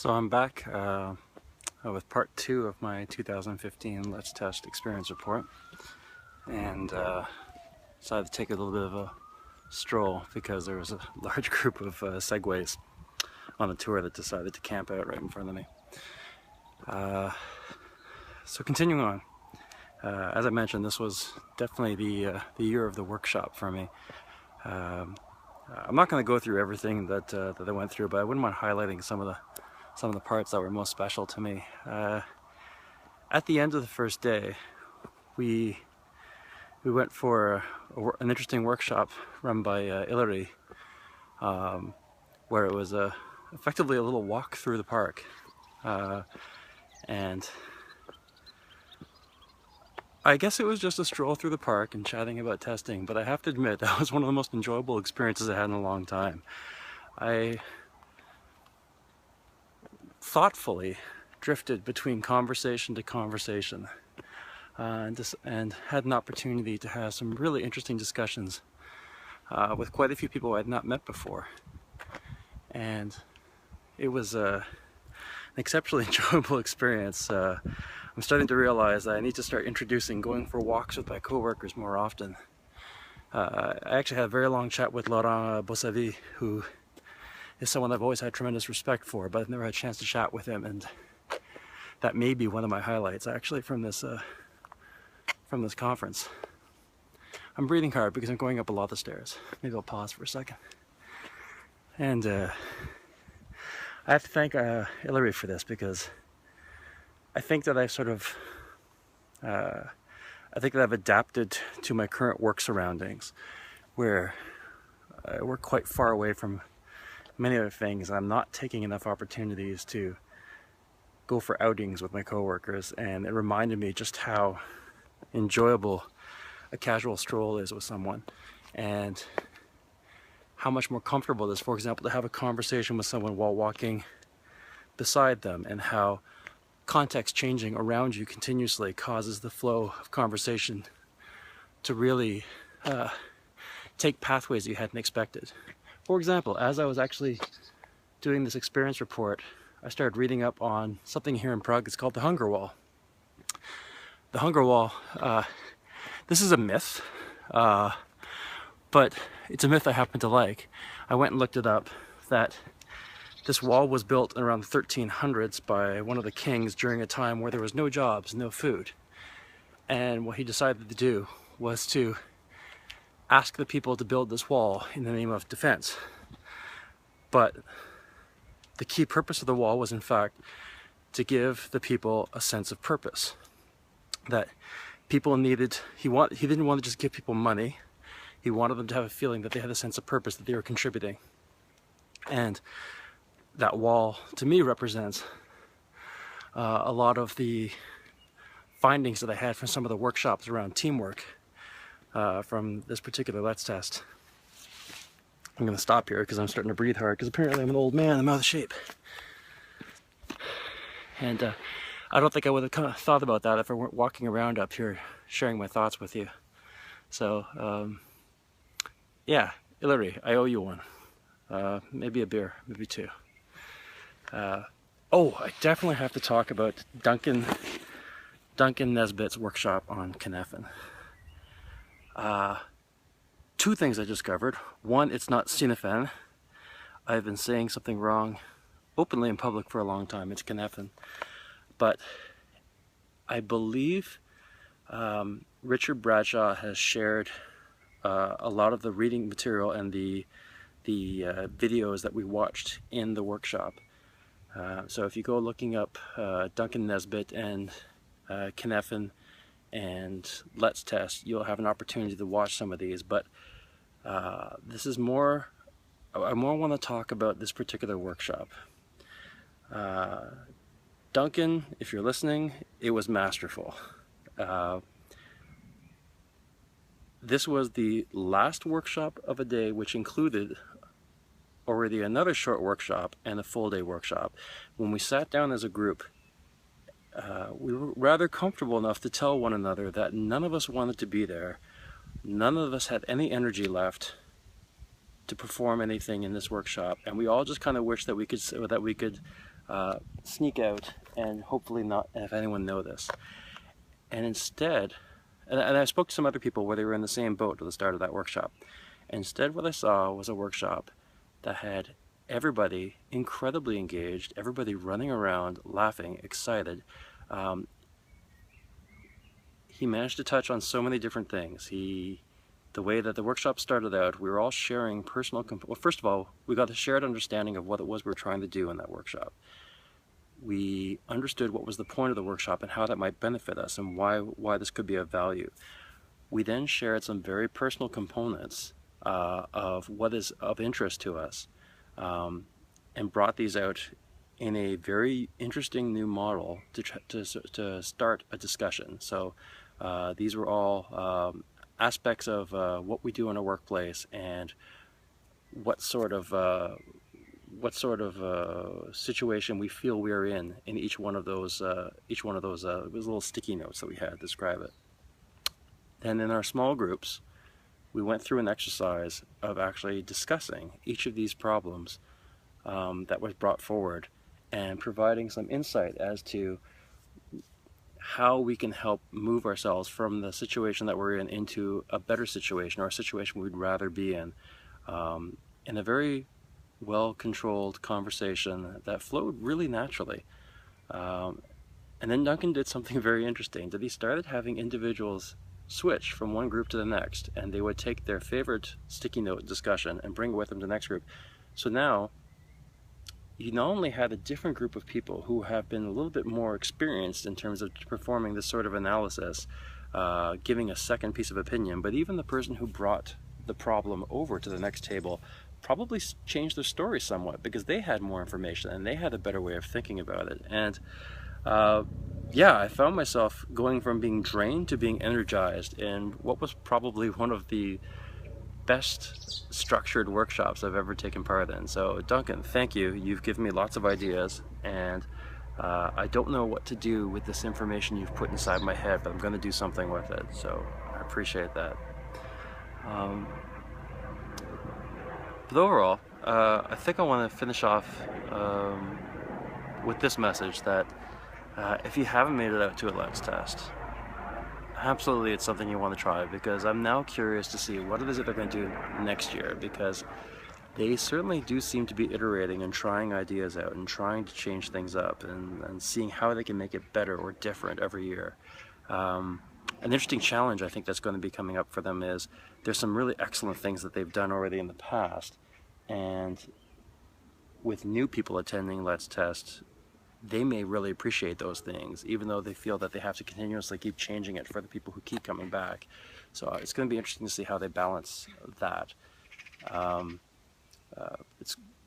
So I'm back with part 2 of my 2015 Let's Test experience report, and decided to take a little bit of a stroll because there was a large group of Segways on the tour that decided to camp out right in front of me. So continuing on, as I mentioned, this was definitely the year of the workshop for me. I'm not going to go through everything that I went through, but I wouldn't mind highlighting some of the parts that were most special to me. At the end of the first day, we went for an interesting workshop run by Ilari, where it was effectively a little walk through the park, and I guess it was just a stroll through the park and chatting about testing, but I have to admit that was one of the most enjoyable experiences I had in a long time. I thoughtfully drifted between conversation to conversation, and had an opportunity to have some really interesting discussions with quite a few people I had not met before. And it was an exceptionally enjoyable experience. I'm starting to realize that I need to start introducing going for walks with my coworkers more often. I actually had a very long chat with Laurent Bossavi, who is someone I've always had tremendous respect for, but I've never had a chance to chat with him, and that may be one of my highlights actually from this conference. I'm breathing hard because I'm going up a lot of stairs. Maybe I'll pause for a second. And I have to thank Hilary for this, because I think that I've sort of I think that I've adapted to my current work surroundings, where I work quite far away from many other things. I'm not taking enough opportunities to go for outings with my coworkers, and it reminded me just how enjoyable a casual stroll is with someone, and how much more comfortable it is, for example, to have a conversation with someone while walking beside them, and how context changing around you continuously causes the flow of conversation to really take pathways you hadn't expected. For example, as I was actually doing this experience report, I started reading up on something here in Prague. It's called the Hunger Wall. The Hunger Wall, this is a myth, but it's a myth I happen to like. I went and looked it up, that this wall was built around the 1300s by one of the kings during a time where there was no jobs, no food. And what he decided to do was to ask the people to build this wall in the name of defense. But the key purpose of the wall was, in fact, to give the people a sense of purpose. That people needed, he didn't want to just give people money, he wanted them to have a feeling that they had a sense of purpose, that they were contributing. And that wall, to me, represents a lot of the findings that I had from some of the workshops around teamwork from this particular Let's Test. I'm going to stop here because I'm starting to breathe hard, because apparently I'm an old man, I'm out of shape. And I don't think I would have thought about that if I weren't walking around up here sharing my thoughts with you. So, yeah, Hilary, I owe you one. Maybe a beer, maybe two. Oh, I definitely have to talk about Duncan Nesbitt's workshop on Cynefin. Two things I discovered. One, it's not Cynefin. I've been saying something wrong openly in public for a long time. It's Cynefin. But I believe Richard Bradshaw has shared a lot of the reading material and the videos that we watched in the workshop. So if you go looking up Duncan Nesbitt and Cynefin and Let's Test, you'll have an opportunity to watch some of these. But this is more, I more want to talk about this particular workshop. Duncan, if you're listening, it was masterful. This was the last workshop of a day, which included already another short workshop and a full day workshop. When we sat down as a group, we were rather comfortable enough to tell one another that none of us wanted to be there. None of us had any energy left to perform anything in this workshop, and we all just kind of wished that we could sneak out and hopefully not have anyone know this. And instead, and I spoke to some other people where they were in the same boat at the start of that workshop. Instead, what I saw was a workshop that had everybody incredibly engaged, everybody running around, laughing, excited. Um, he managed to touch on so many different things. The way that the workshop started out, we were all sharing personal, well, first of all, we got a shared understanding of what it was we were trying to do in that workshop. We understood what was the point of the workshop and how that might benefit us and why this could be of value. We then shared some very personal components of what is of interest to us, and brought these out in a very interesting new model to start a discussion. So these were all aspects of what we do in a workplace and what sort of situation we feel we are in each one of those little sticky notes that we had to describe it. Then in our small groups, we went through an exercise of actually discussing each of these problems that was brought forward and providing some insight as to how we can help move ourselves from the situation that we're in into a better situation, or a situation we'd rather be in a very well-controlled conversation that flowed really naturally. And then Duncan did something very interesting, that he started having individuals switch from one group to the next, and they would take their favorite sticky note discussion and bring it with them to the next group. So now you not only had a different group of people who have been a little bit more experienced in terms of performing this sort of analysis, giving a second piece of opinion, but even the person who brought the problem over to the next table probably changed their story somewhat because they had more information and they had a better way of thinking about it. And yeah, I found myself going from being drained to being energized in what was probably one of the best structured workshops I've ever taken part in. So Duncan, thank you. You've given me lots of ideas, and I don't know what to do with this information you've put inside my head, but I'm going to do something with it. So I appreciate that. But overall, I think I want to finish off with this message that if you haven't made it out to a Let's test, absolutely it's something you want to try, because I'm now curious to see what it is that they're going to do next year, because they certainly do seem to be iterating and trying ideas out and trying to change things up and seeing how they can make it better or different every year. An interesting challenge I think that's going to be coming up for them is there's some really excellent things that they've done already in the past, and with new people attending Let's Test, they may really appreciate those things, even though they feel that they have to continuously keep changing it for the people who keep coming back. So it's going to be interesting to see how they balance that.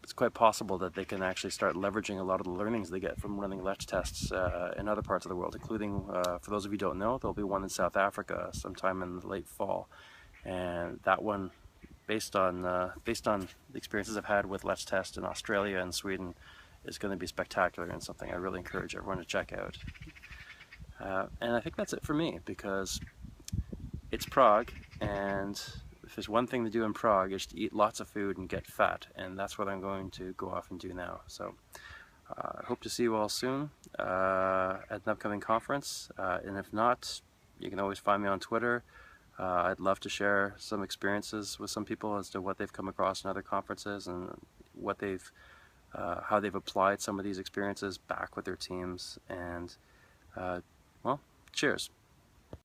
It's quite possible that they can actually start leveraging a lot of the learnings they get from running Let's Tests in other parts of the world, including, for those of you who don't know, there'll be one in South Africa sometime in the late fall. And that one, based on the experiences I've had with Let's Test in Australia and Sweden, is going to be spectacular and something I really encourage everyone to check out. And I think that's it for me, because it's Prague, and if there's one thing to do in Prague, it's to eat lots of food and get fat, and that's what I'm going to go off and do now. So I hope to see you all soon at an upcoming conference, and if not, you can always find me on Twitter. I'd love to share some experiences with some people as to what they've come across in other conferences and what they've how they've applied some of these experiences back with their teams. And well, cheers.